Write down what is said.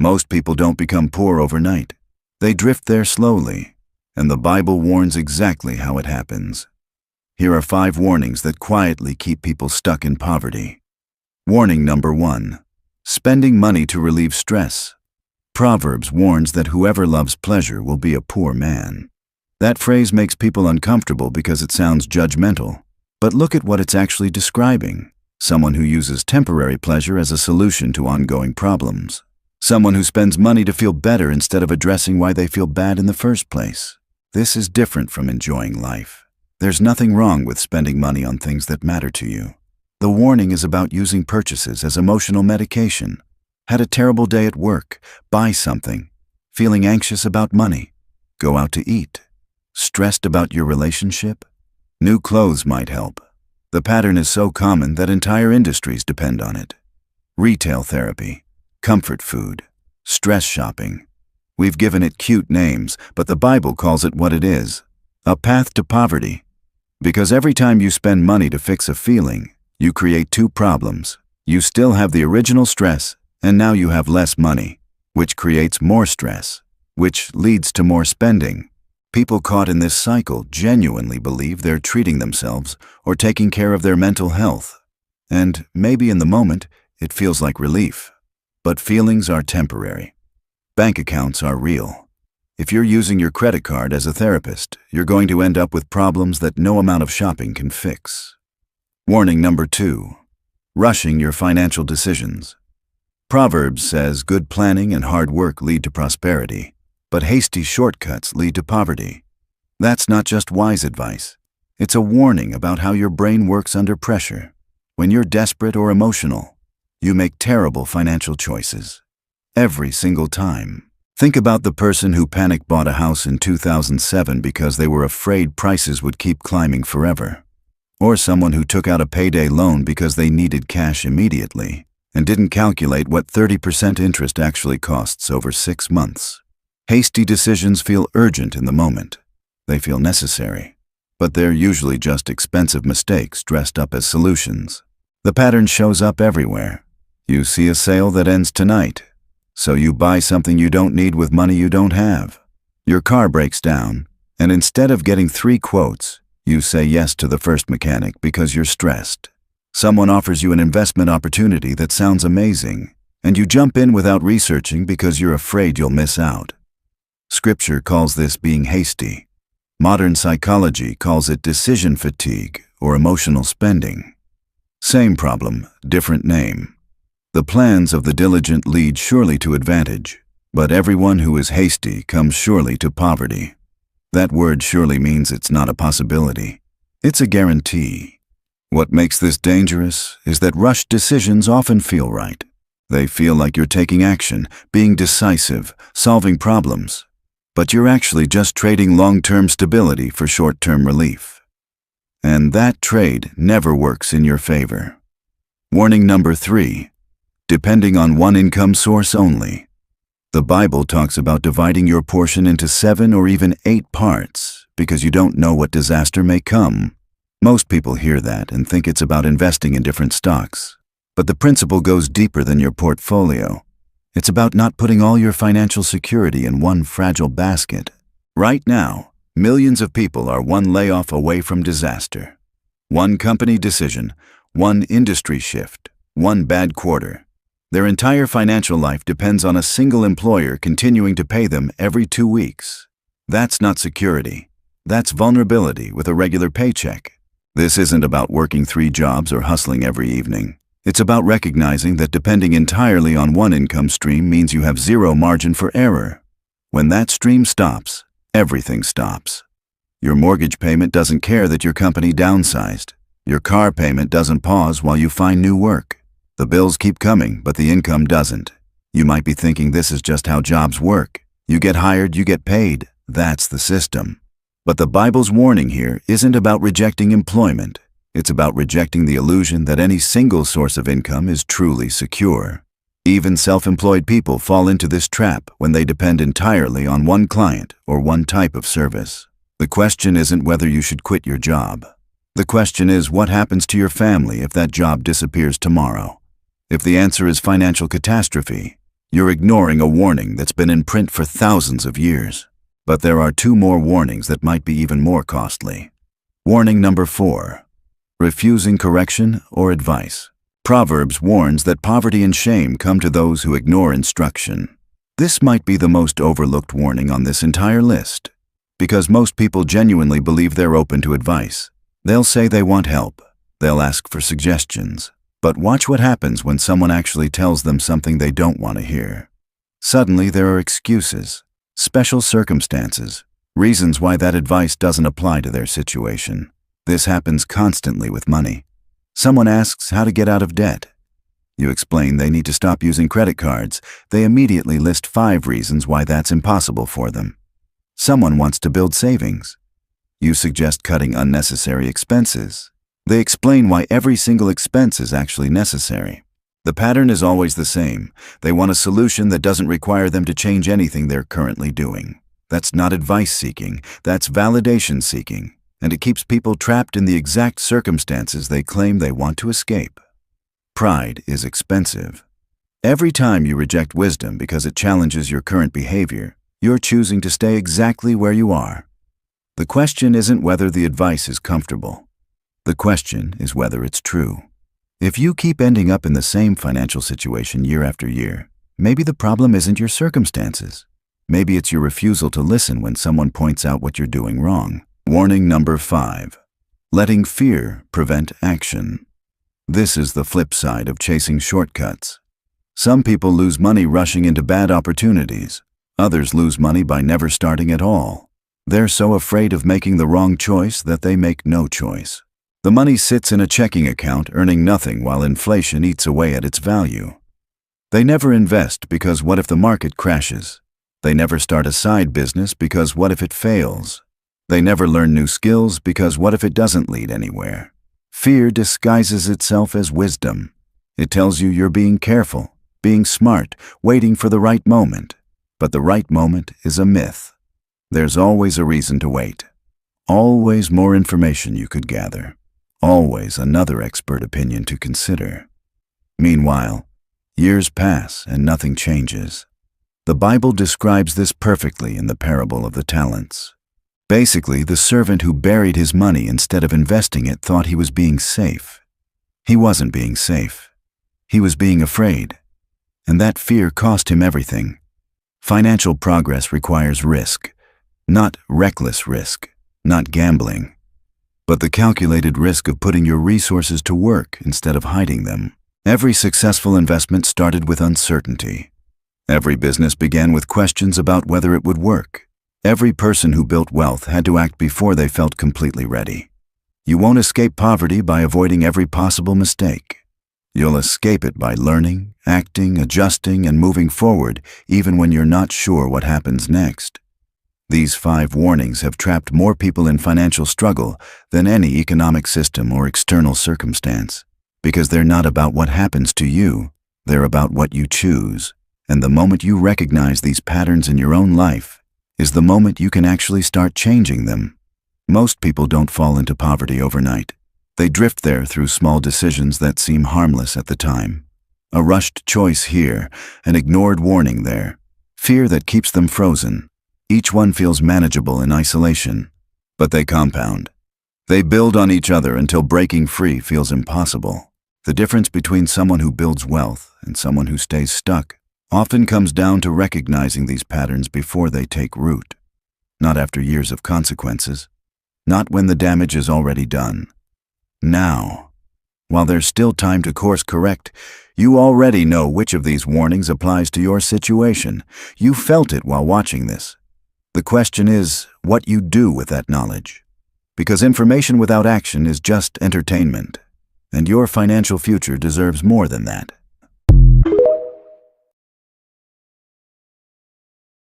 Most people don't become poor overnight. They drift there slowly, and the Bible warns exactly how it happens. Here are 5 warnings that quietly keep people stuck in poverty. Warning number 1. Spending money to relieve stress. Proverbs warns that whoever loves pleasure will be a poor man. That phrase makes people uncomfortable because it sounds judgmental. But look at what it's actually describing. Someone who uses temporary pleasure as a solution to ongoing problems. Someone who spends money to feel better instead of addressing why they feel bad in the first place. This is different from enjoying life. There's nothing wrong with spending money on things that matter to you. The warning is about using purchases as emotional medication. Had a terrible day at work, buy something. Feeling anxious about money, go out to eat. Stressed about your relationship? New clothes might help. The pattern is so common that entire industries depend on it. Retail therapy, comfort food, stress shopping. We've given it cute names, but the Bible calls it what it is: a path to poverty. Because every time you spend money to fix a feeling, you create 2 problems. You still have the original stress, and now you have less money, which creates more stress, which leads to more spending. People caught in this cycle genuinely believe they're treating themselves or taking care of their mental health. And maybe in the moment, it feels like relief. But feelings are temporary. Bank accounts are real. If you're using your credit card as a therapist, you're going to end up with problems that no amount of shopping can fix. Warning number 2. Rushing your financial decisions. Proverbs says good planning and hard work lead to prosperity, but hasty shortcuts lead to poverty. That's not just wise advice. It's a warning about how your brain works under pressure. When you're desperate or emotional, you make terrible financial choices. Every single time. Think about the person who panic bought a house in 2007 because they were afraid prices would keep climbing forever. Or someone who took out a payday loan because they needed cash immediately and didn't calculate what 30% interest actually costs over 6 months. Hasty decisions feel urgent in the moment. They feel necessary. But they're usually just expensive mistakes dressed up as solutions. The pattern shows up everywhere. You see a sale that ends tonight, so you buy something you don't need with money you don't have. Your car breaks down, and instead of getting 3 quotes, you say yes to the first mechanic because you're stressed. Someone offers you an investment opportunity that sounds amazing, and you jump in without researching because you're afraid you'll miss out. Scripture calls this being hasty. Modern psychology calls it decision fatigue or emotional spending. Same problem, different name. The plans of the diligent lead surely to advantage, but everyone who is hasty comes surely to poverty. That word surely means it's not a possibility. It's a guarantee. What makes this dangerous is that rushed decisions often feel right. They feel like you're taking action, being decisive, solving problems. But you're actually just trading long-term stability for short-term relief. And that trade never works in your favor. Warning number 3. Depending on one income source only. The Bible talks about dividing your portion into 7 or even 8 parts because you don't know what disaster may come. Most people hear that and think it's about investing in different stocks. But the principle goes deeper than your portfolio. It's about not putting all your financial security in one fragile basket. Right now, millions of people are one layoff away from disaster. One company decision, one industry shift, one bad quarter. Their entire financial life depends on a single employer continuing to pay them every 2 weeks. That's not security. That's vulnerability with a regular paycheck. This isn't about working 3 jobs or hustling every evening. It's about recognizing that depending entirely on one income stream means you have 0 margin for error. When that stream stops, everything stops. Your mortgage payment doesn't care that your company downsized. Your car payment doesn't pause while you find new work. The bills keep coming, but the income doesn't. You might be thinking this is just how jobs work. You get hired, you get paid. That's the system. But the Bible's warning here isn't about rejecting employment. It's about rejecting the illusion that any single source of income is truly secure. Even self-employed people fall into this trap when they depend entirely on one client or one type of service. The question isn't whether you should quit your job. The question is what happens to your family if that job disappears tomorrow. If the answer is financial catastrophe, You're ignoring a warning that's been in print for thousands of years. But there are two more warnings that might be even more costly. Warning number 4. Refusing correction or advice. Proverbs warns that poverty and shame come to those who ignore instruction. This might be the most overlooked warning on this entire list, because most people genuinely believe they're open to advice. They'll say they want help. They'll ask for suggestions. But watch what happens when someone actually tells them something they don't want to hear. Suddenly there are excuses, special circumstances, reasons why that advice doesn't apply to their situation. This happens constantly with money. Someone asks how to get out of debt. You explain they need to stop using credit cards. They immediately list 5 reasons why that's impossible for them. Someone wants to build savings. You suggest cutting unnecessary expenses. They explain why every single expense is actually necessary. The pattern is always the same. They want a solution that doesn't require them to change anything they're currently doing. That's not advice seeking, that's validation seeking, and it keeps people trapped in the exact circumstances they claim they want to escape. Pride is expensive. Every time you reject wisdom because it challenges your current behavior, you're choosing to stay exactly where you are. The question isn't whether the advice is comfortable. The question is whether it's true. If you keep ending up in the same financial situation year after year, maybe the problem isn't your circumstances. Maybe it's your refusal to listen when someone points out what you're doing wrong. Warning number 5. Letting fear prevent action. This is the flip side of chasing shortcuts. Some people lose money rushing into bad opportunities. Others lose money by never starting at all. They're so afraid of making the wrong choice that they make no choice. The money sits in a checking account earning nothing while inflation eats away at its value. They never invest because what if the market crashes? They never start a side business because what if it fails? They never learn new skills because what if it doesn't lead anywhere? Fear disguises itself as wisdom. It tells you you're being careful, being smart, waiting for the right moment. But the right moment is a myth. There's always a reason to wait. Always more information you could gather. Always another expert opinion to consider. Meanwhile, years pass and nothing changes. The Bible describes this perfectly in the parable of the talents. Basically, the servant who buried his money instead of investing it thought he was being safe. He wasn't being safe. He was being afraid. And that fear cost him everything. Financial progress requires risk, not reckless risk, not gambling, but the calculated risk of putting your resources to work instead of hiding them. Every successful investment started with uncertainty. Every business began with questions about whether it would work. Every person who built wealth had to act before they felt completely ready. You won't escape poverty by avoiding every possible mistake. You'll escape it by learning, acting, adjusting, and moving forward even when you're not sure what happens next. These 5 warnings have trapped more people in financial struggle than any economic system or external circumstance, because they're not about what happens to you, they're about what you choose. And the moment you recognize these patterns in your own life is the moment you can actually start changing them. Most people don't fall into poverty overnight. They drift there through small decisions that seem harmless at the time. A rushed choice here, an ignored warning there, fear that keeps them frozen. Each one feels manageable in isolation, but they compound. They build on each other until breaking free feels impossible. The difference between someone who builds wealth and someone who stays stuck often comes down to recognizing these patterns before they take root, not after years of consequences, not when the damage is already done. Now, while there's still time to course correct, you already know which of these warnings applies to your situation. You felt it while watching this. The question is what you do with that knowledge. Because information without action is just entertainment, and your financial future deserves more than that.